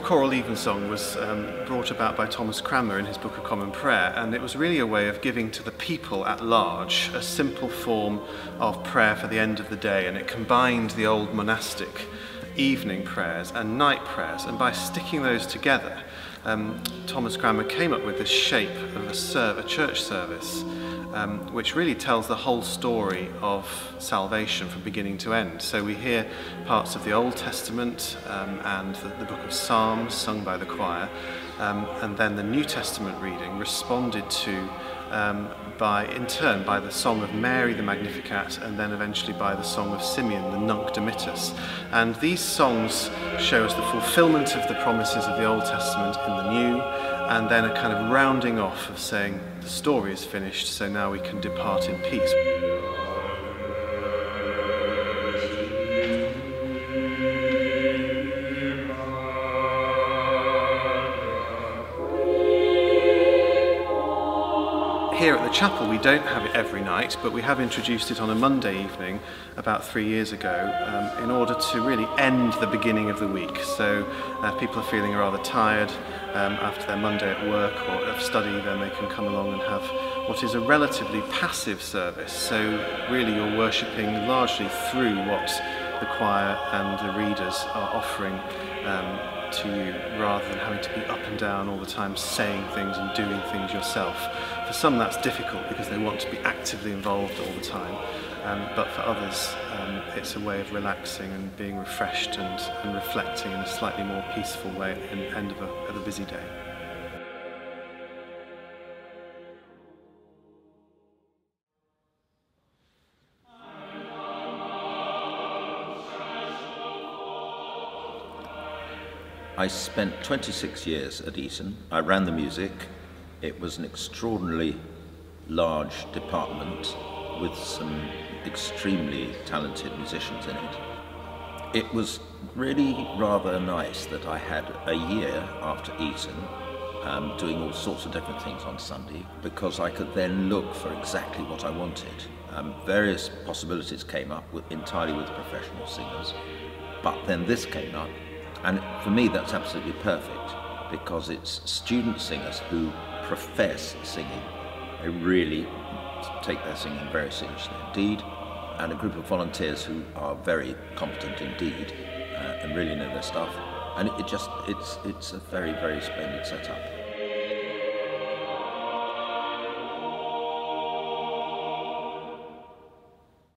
choral Evensong was brought about by Thomas Cranmer in his Book of Common Prayer, and it was really a way of giving to the people at large a simple form of prayer for the end of the day, and it combined the old monastic evening prayers and night prayers, and by sticking those together, Thomas Cranmer came up with this shape of a church service which really tells the whole story of salvation from beginning to end. So we hear parts of the Old Testament and the book of Psalms sung by the choir, and then the New Testament reading responded to in turn by the song of Mary the Magnificat, and then eventually by the song of Simeon the Nunc Dimittis. And these songs show us the fulfillment of the promises of the Old Testament in the New, and then a kind of rounding off of saying the story is finished, so now we can depart in peace. Here at the chapel we don't have it every night, but we have introduced it on a Monday evening about 3 years ago in order to really end the beginning of the week. So people are feeling rather tired after their Monday at work or of study, then they can come along and have what is a relatively passive service. So really you're worshipping largely through what the choir and the readers are offering to you, rather than having to be up and down all the time saying things and doing things yourself. For some that's difficult because they want to be actively involved all the time, but for others it's a way of relaxing and being refreshed and reflecting in a slightly more peaceful way at the end of a busy day. I spent 26 years at Eton. I ran the music. It was an extraordinarily large department with some extremely talented musicians in it. It was really rather nice that I had a year after Eton doing all sorts of different things on Sunday, because I could then look for exactly what I wanted. Various possibilities came up entirely with professional singers, but then this came up. And for me that's absolutely perfect, because it's student singers who profess singing. They really take their singing very seriously indeed, and a group of volunteers who are very competent indeed and really know their stuff. And it's a very, very splendid setup.